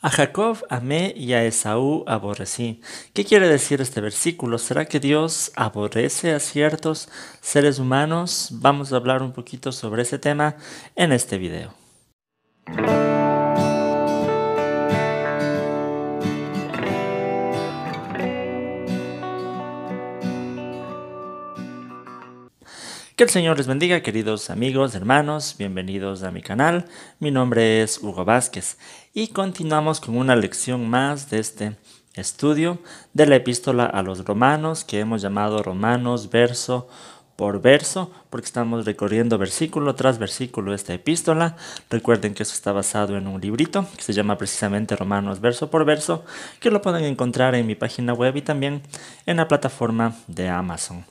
A Jacob amé y a Esaú aborrecí. ¿Qué quiere decir este versículo? ¿Será que Dios aborrece a ciertos seres humanos? Vamos a hablar un poquito sobre ese tema en este video. Que el Señor les bendiga, queridos amigos, hermanos, bienvenidos a mi canal. Mi nombre es Hugo Vázquez y continuamos con una lección más de este estudio de la epístola a los romanos, que hemos llamado Romanos verso por verso, porque estamos recorriendo versículo tras versículo esta epístola. Recuerden que eso está basado en un librito que se llama precisamente Romanos verso por verso, que lo pueden encontrar en mi página web y también en la plataforma de Amazon.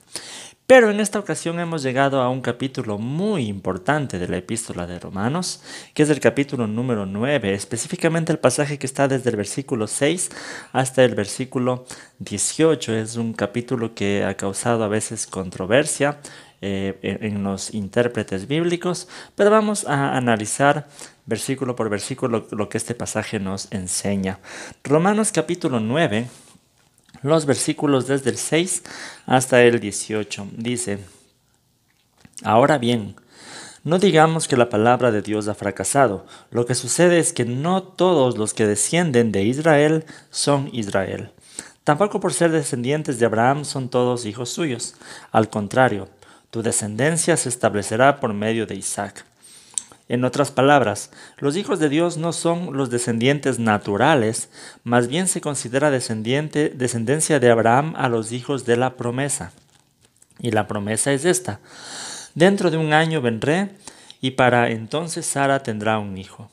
Pero en esta ocasión hemos llegado a un capítulo muy importante de la epístola de Romanos, que es el capítulo número 9, específicamente el pasaje que está desde el versículo 6 hasta el versículo 18. Es un capítulo que ha causado a veces controversia en los intérpretes bíblicos, pero vamos a analizar versículo por versículo lo que este pasaje nos enseña. Romanos capítulo 9. Los versículos desde el 6 hasta el 18 dice: Ahora bien, no digamos que la palabra de Dios ha fracasado. Lo que sucede es que no todos los que descienden de Israel son Israel. Tampoco por ser descendientes de Abraham son todos hijos suyos. Al contrario, tu descendencia se establecerá por medio de Isaac. En otras palabras, los hijos de Dios no son los descendientes naturales, más bien se considera descendencia de Abraham a los hijos de la promesa. Y la promesa es esta: dentro de un año vendré y para entonces Sara tendrá un hijo.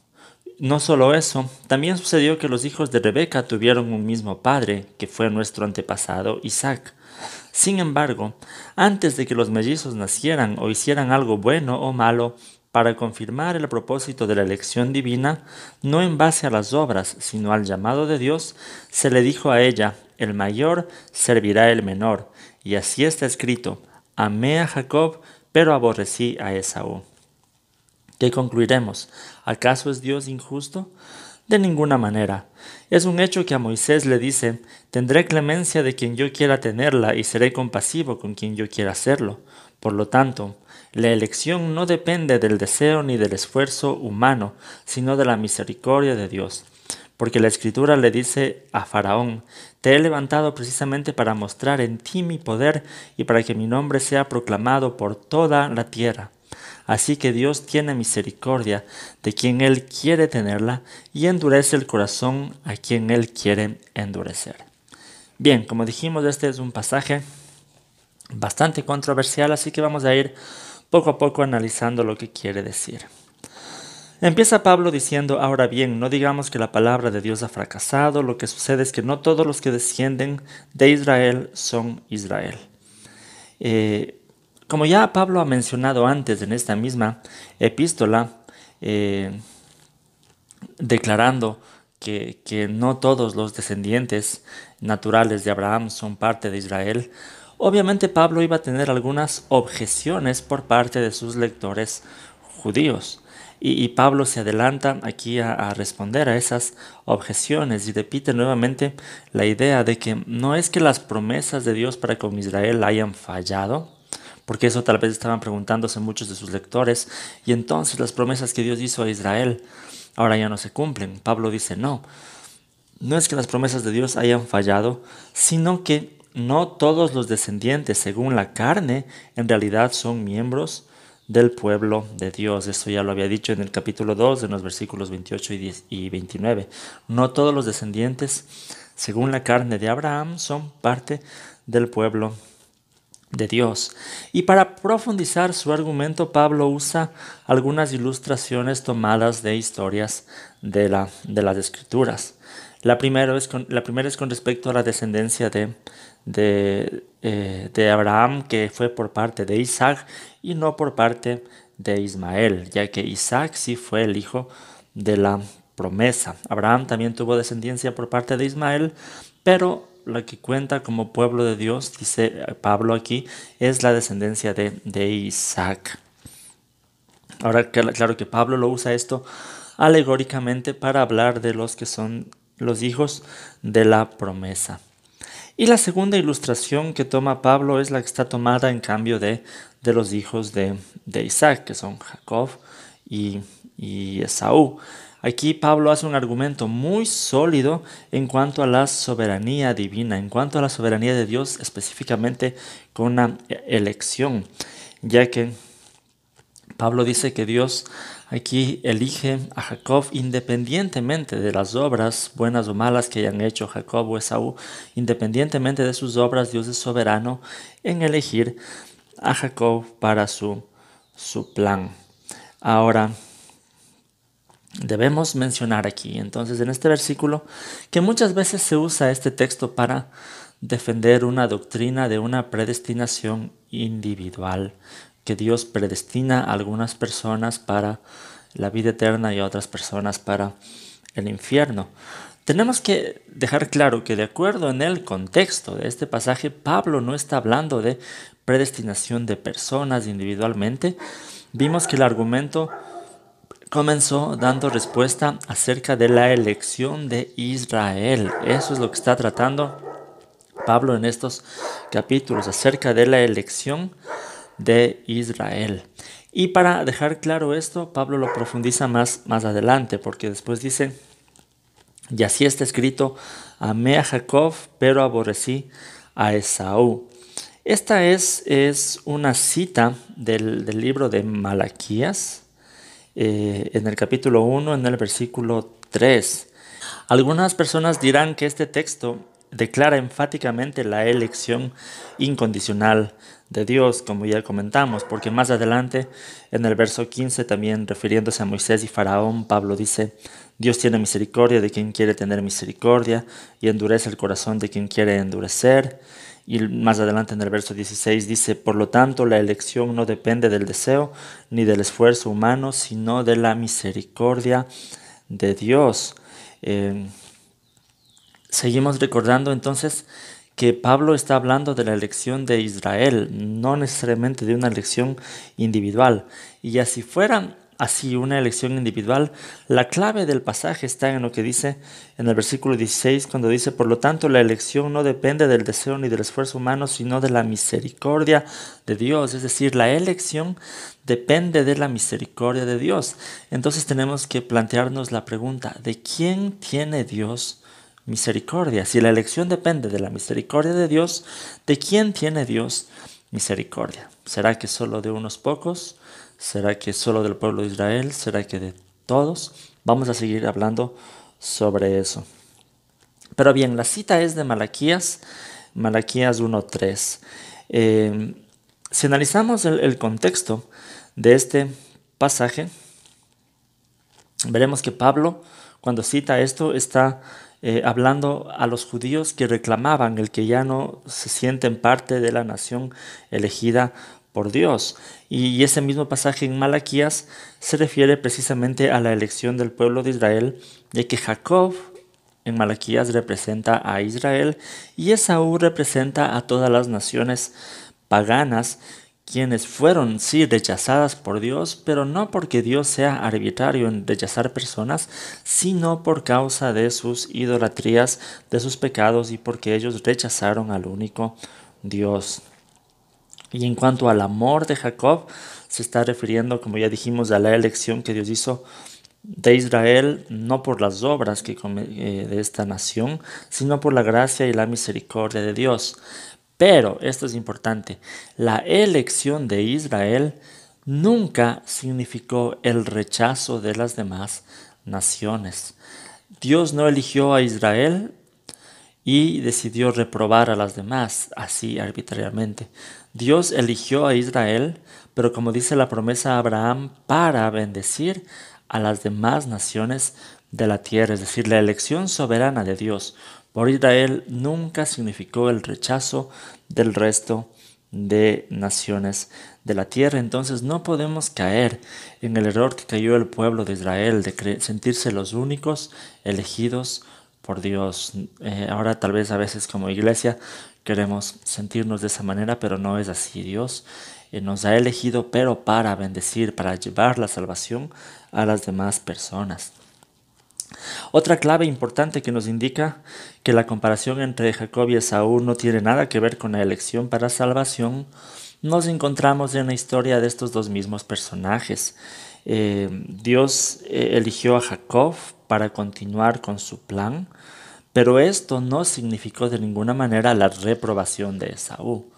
No solo eso, también sucedió que los hijos de Rebeca tuvieron un mismo padre, que fue nuestro antepasado Isaac. Sin embargo, antes de que los mellizos nacieran o hicieran algo bueno o malo, para confirmar el propósito de la elección divina, no en base a las obras, sino al llamado de Dios, se le dijo a ella: el mayor servirá al menor. Y así está escrito: amé a Jacob, pero aborrecí a Esaú. ¿Qué concluiremos? ¿Acaso es Dios injusto? De ninguna manera. Es un hecho que a Moisés le dice: tendré clemencia de quien yo quiera tenerla y seré compasivo con quien yo quiera hacerlo. Por lo tanto, la elección no depende del deseo ni del esfuerzo humano, sino de la misericordia de Dios. Porque la Escritura le dice a Faraón: te he levantado precisamente para mostrar en ti mi poder y para que mi nombre sea proclamado por toda la tierra. Así que Dios tiene misericordia de quien Él quiere tenerla y endurece el corazón a quien Él quiere endurecer. Bien, como dijimos, este es un pasaje bastante controversial, así que vamos a ir poco a poco analizando lo que quiere decir. Empieza Pablo diciendo: ahora bien, no digamos que la palabra de Dios ha fracasado. Lo que sucede es que no todos los que descienden de Israel son Israel. Como ya Pablo ha mencionado antes en esta misma epístola, declarando que no todos los descendientes naturales de Abraham son parte de Israel, obviamente Pablo iba a tener algunas objeciones por parte de sus lectores judíos. Y Pablo se adelanta aquí a responder a esas objeciones y repite nuevamente la idea de que no es que las promesas de Dios para con Israel hayan fallado, porque eso tal vez estaban preguntándose muchos de sus lectores, y entonces las promesas que Dios hizo a Israel ahora ya no se cumplen. Pablo dice: no es que las promesas de Dios hayan fallado, sino que no todos los descendientes según la carne en realidad son miembros del pueblo de Dios. Eso ya lo había dicho en el capítulo 2, en los versículos 28 y 29. No todos los descendientes según la carne de Abraham son parte del pueblo de Dios. Y para profundizar su argumento, Pablo usa algunas ilustraciones tomadas de historias de las Escrituras. La primera es con respecto a la descendencia de Abraham, que fue por parte de Isaac y no por parte de Ismael, ya que Isaac sí fue el hijo de la promesa. Abraham también tuvo descendencia por parte de Ismael, pero la que cuenta como pueblo de Dios, dice Pablo aquí, es la descendencia de Isaac. Ahora, claro que Pablo lo usa esto alegóricamente para hablar de los que son los hijos de la promesa. Y la segunda ilustración que toma Pablo es la que está tomada en cambio de los hijos de Isaac, que son Jacob y, y Esaú. Aquí Pablo hace un argumento muy sólido en cuanto a la soberanía divina, en cuanto a la soberanía de Dios, específicamente con una elección, ya que Pablo dice que Dios aquí elige a Jacob independientemente de las obras, buenas o malas, que hayan hecho Jacob o Esaú. Independientemente de sus obras, Dios es soberano en elegir a Jacob para su plan. Ahora, debemos mencionar aquí, entonces, en este versículo, que muchas veces se usa este texto para defender una doctrina de una predestinación individual, que Dios predestina a algunas personas para la vida eterna y a otras personas para el infierno. Tenemos que dejar claro que de acuerdo en el contexto de este pasaje, Pablo no está hablando de predestinación de personas individualmente. Vimos que el argumento comenzó dando respuesta acerca de la elección de Israel. Eso es lo que está tratando Pablo en estos capítulos, acerca de la elección de Israel. Y para dejar claro esto, Pablo lo profundiza más adelante, porque después dice: y así está escrito, amé a Jacob, pero aborrecí a Esaú. Esta es una cita del libro de Malaquías, en el capítulo 1, en el versículo 3. Algunas personas dirán que este texto declara enfáticamente la elección incondicional de Dios, como ya comentamos, porque más adelante, en el verso 15, también refiriéndose a Moisés y Faraón, Pablo dice: Dios tiene misericordia de quien quiere tener misericordia y endurece el corazón de quien quiere endurecer. Y más adelante en el verso 16 dice: por lo tanto, la elección no depende del deseo ni del esfuerzo humano, sino de la misericordia de Dios. Seguimos recordando entonces que Pablo está hablando de la elección de Israel, no necesariamente de una elección individual. Y así fuera así una elección individual, la clave del pasaje está en lo que dice en el versículo 16, cuando dice: por lo tanto, la elección no depende del deseo ni del esfuerzo humano, sino de la misericordia de Dios. Es decir, la elección depende de la misericordia de Dios. Entonces tenemos que plantearnos la pregunta: ¿de quién tiene Dios misericordia? Si la elección depende de la misericordia de Dios, ¿de quién tiene Dios misericordia? ¿Será que solo de unos pocos? ¿Será que solo del pueblo de Israel? ¿Será que de todos? Vamos a seguir hablando sobre eso. Pero bien, la cita es de Malaquías 1:3. Si analizamos el contexto de este pasaje, veremos que Pablo, cuando cita esto, está hablando a los judíos que reclamaban el que ya no se sienten parte de la nación elegida por Dios. Y ese mismo pasaje en Malaquías se refiere precisamente a la elección del pueblo de Israel, ya que Jacob en Malaquías representa a Israel y Esaú representa a todas las naciones paganas, quienes fueron, sí, rechazadas por Dios, pero no porque Dios sea arbitrario en rechazar personas, sino por causa de sus idolatrías, de sus pecados, y porque ellos rechazaron al único Dios. Y en cuanto al amor de Jacob, se está refiriendo, como ya dijimos, a la elección que Dios hizo de Israel, no por las obras de esta nación, sino por la gracia y la misericordia de Dios. Pero, esto es importante, la elección de Israel nunca significó el rechazo de las demás naciones. Dios no eligió a Israel y decidió reprobar a las demás, así arbitrariamente. Dios eligió a Israel, pero como dice la promesa a Abraham, para bendecir a las demás naciones de la tierra. Es decir, la elección soberana de Dios por Israel nunca significó el rechazo del resto de naciones de la tierra. Entonces no podemos caer en el error que cayó el pueblo de Israel, de sentirse los únicos elegidos por Dios. Ahora tal vez a veces como iglesia queremos sentirnos de esa manera, pero no es así. Dios nos ha elegido, pero para bendecir, para llevar la salvación a las demás personas. Otra clave importante que nos indica que la comparación entre Jacob y Esaú no tiene nada que ver con la elección para salvación, nos encontramos en la historia de estos dos mismos personajes. Dios eligió a Jacob para continuar con su plan, pero esto no significó de ninguna manera la reprobación de Esaú.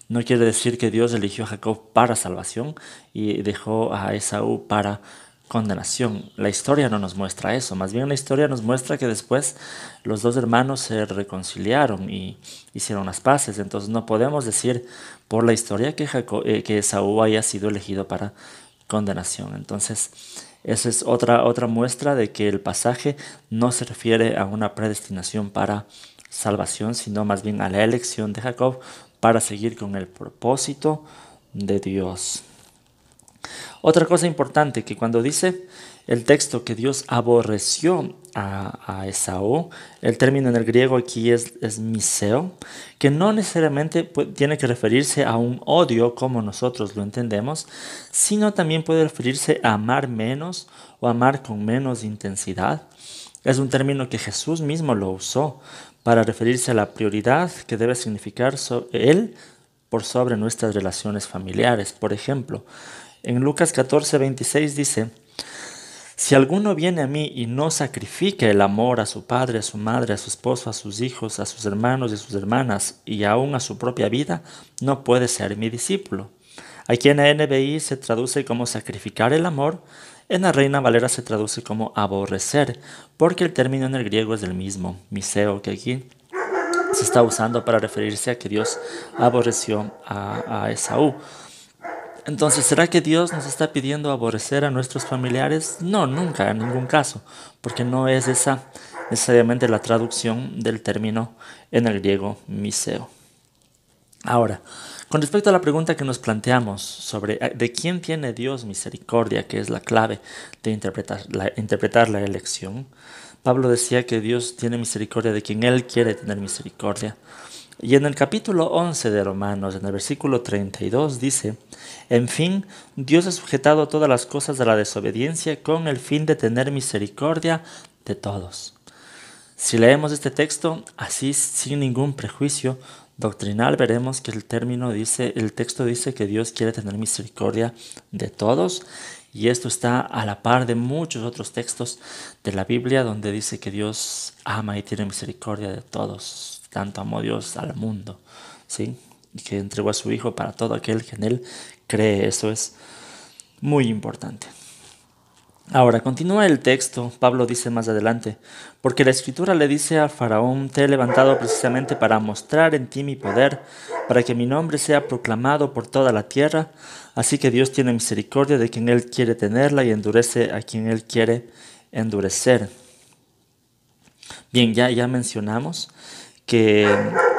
No quiere decir que Dios eligió a Jacob para salvación y dejó a Esaú para condenación. La historia no nos muestra eso, más bien la historia nos muestra que después los dos hermanos se reconciliaron y hicieron las paces. Entonces no podemos decir por la historia que Esaú haya sido elegido para condenación. Entonces esa es otra muestra de que el pasaje no se refiere a una predestinación para salvación, sino más bien a la elección de Jacob para seguir con el propósito de Dios. Otra cosa importante, que cuando dice el texto que Dios aborreció a Esaú, el término en el griego aquí es miseo, que no necesariamente tiene que referirse a un odio como nosotros lo entendemos, sino también puede referirse a amar menos o amar con menos intensidad. Es un término que Jesús mismo lo usó para referirse a la prioridad que debe significar Él por sobre nuestras relaciones familiares. Por ejemplo, en Lucas 14:26 dice: si alguno viene a mí y no sacrifica el amor a su padre, a su madre, a su esposo, a sus hijos, a sus hermanos y a sus hermanas, y aún a su propia vida, no puede ser mi discípulo. Aquí en la NBI se traduce como sacrificar el amor, en la Reina Valera se traduce como aborrecer, porque el término en el griego es el mismo, miseo, que aquí se está usando para referirse a que Dios aborreció a Esaú. Entonces, ¿será que Dios nos está pidiendo aborrecer a nuestros familiares? No, nunca, en ningún caso, porque no es esa necesariamente la traducción del término en el griego miseo. Ahora, con respecto a la pregunta que nos planteamos sobre de quién tiene Dios misericordia, que es la clave de interpretar la elección, Pablo decía que Dios tiene misericordia de quien Él quiere tener misericordia. Y en el capítulo 11 de Romanos, en el versículo 32, dice: en fin, Dios ha sujetado todas las cosas a la desobediencia con el fin de tener misericordia de todos. Si leemos este texto así, sin ningún prejuicio doctrinal, veremos que el texto dice que Dios quiere tener misericordia de todos, y esto está a la par de muchos otros textos de la Biblia donde dice que Dios ama y tiene misericordia de todos. Tanto amó Dios al mundo, ¿sí? Que entregó a su Hijo para todo aquel que en Él cree. Eso es muy importante. Ahora, continúa el texto. Pablo dice más adelante: porque la Escritura le dice a Faraón: te he levantado precisamente para mostrar en ti mi poder, para que mi nombre sea proclamado por toda la tierra. Así que Dios tiene misericordia de quien Él quiere tenerla y endurece a quien Él quiere endurecer. Bien, ya mencionamos que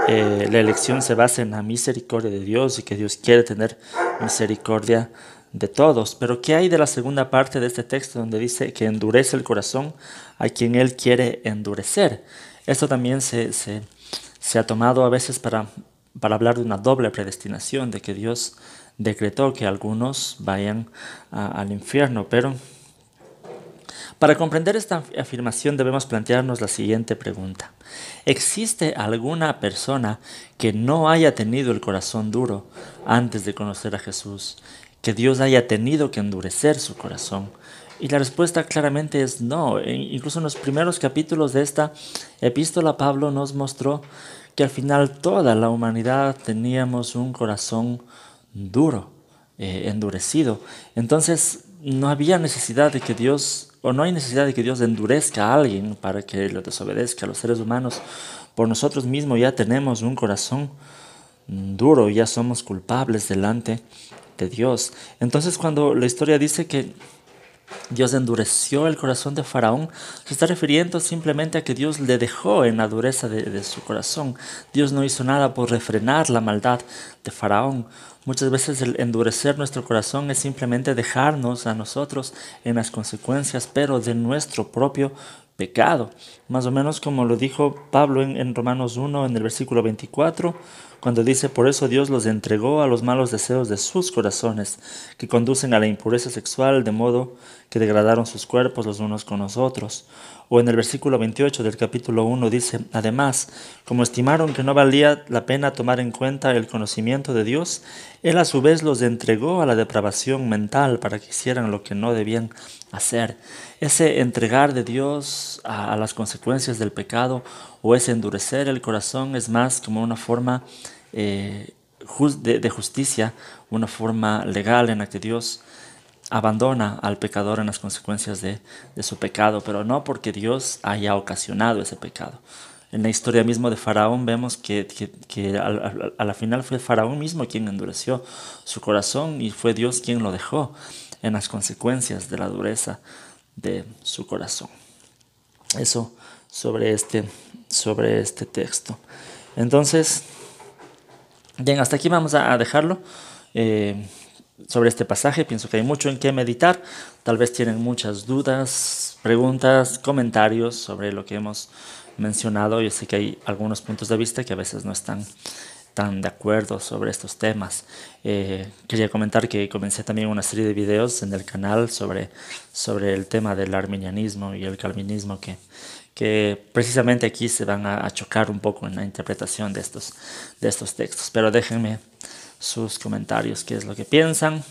la elección se basa en la misericordia de Dios y que Dios quiere tener misericordia de todos. Pero ¿qué hay de la segunda parte de este texto donde dice que endurece el corazón a quien Él quiere endurecer? Esto también se ha tomado a veces para hablar de una doble predestinación, de que Dios decretó que algunos vayan al infierno, pero para comprender esta afirmación debemos plantearnos la siguiente pregunta: ¿existe alguna persona que no haya tenido el corazón duro antes de conocer a Jesús, que Dios haya tenido que endurecer su corazón? Y la respuesta claramente es no. Incluso en los primeros capítulos de esta epístola, Pablo nos mostró que al final toda la humanidad teníamos un corazón duro, endurecido. Entonces no había necesidad de que Dios, o no hay necesidad de que Dios endurezca a alguien para que lo desobedezca. A los seres humanos, por nosotros mismos ya tenemos un corazón duro, ya somos culpables delante de Dios. Entonces, cuando la historia dice que Dios endureció el corazón de Faraón, se está refiriendo simplemente a que Dios le dejó en la dureza de su corazón. Dios no hizo nada por refrenar la maldad de Faraón. Muchas veces el endurecer nuestro corazón es simplemente dejarnos a nosotros en las consecuencias, pero de nuestro propio pecado. Más o menos como lo dijo Pablo en Romanos 1, en el versículo 24, cuando dice, por eso Dios los entregó a los malos deseos de sus corazones, que conducen a la impureza sexual, de modo que degradaron sus cuerpos los unos con los otros. O en el versículo 28 del capítulo 1 dice, además, como estimaron que no valía la pena tomar en cuenta el conocimiento de Dios, Él a su vez los entregó a la depravación mental para que hicieran lo que no debían hacer. Ese entregar de Dios a las consecuencias del pecado o ese endurecer el corazón es más como una forma de justicia, una forma legal en la que Dios abandona al pecador en las consecuencias de su pecado, pero no porque Dios haya ocasionado ese pecado. En la historia mismo de Faraón vemos que a la final fue Faraón mismo quien endureció su corazón y fue Dios quien lo dejó en las consecuencias de la dureza de su corazón. Eso sobre este texto. Entonces, bien, hasta aquí vamos a dejarlo. Sobre este pasaje pienso que hay mucho en qué meditar. Tal vez tienen muchas dudas, preguntas, comentarios sobre lo que hemos mencionado. Yo sé que hay algunos puntos de vista que a veces no están tan de acuerdo sobre estos temas. Quería comentar que comencé también una serie de videos en el canal sobre el tema del arminianismo y el calvinismo que precisamente aquí se van a chocar un poco en la interpretación de estos textos. Pero déjenme sus comentarios, qué es lo que piensan.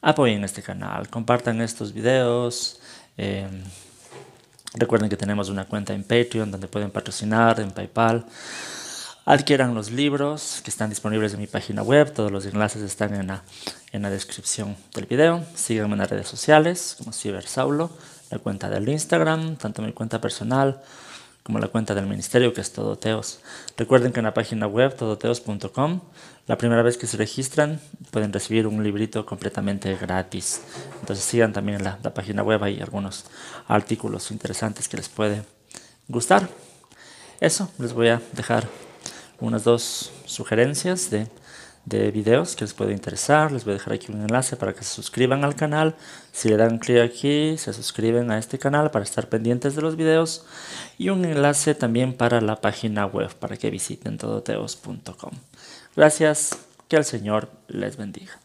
Apoyen este canal, compartan estos videos. Recuerden que tenemos una cuenta en Patreon donde pueden patrocinar, en PayPal. Adquieran los libros que están disponibles en mi página web. Todos los enlaces están en la descripción del video. Síganme en las redes sociales como CiberSaulo, la cuenta del Instagram, tanto mi cuenta personal como la cuenta del ministerio, que es Todoteos. Recuerden que en la página web todoteos.com, la primera vez que se registran pueden recibir un librito completamente gratis. Entonces sigan también la página web, hay algunos artículos interesantes que les puede gustar. Eso, les voy a dejar unas 2 sugerencias de videos que les puede interesar. Les voy a dejar aquí un enlace para que se suscriban al canal. Si le dan clic aquí, se suscriben a este canal para estar pendientes de los videos. Y un enlace también para la página web para que visiten todoteos.com. Gracias, que el Señor les bendiga.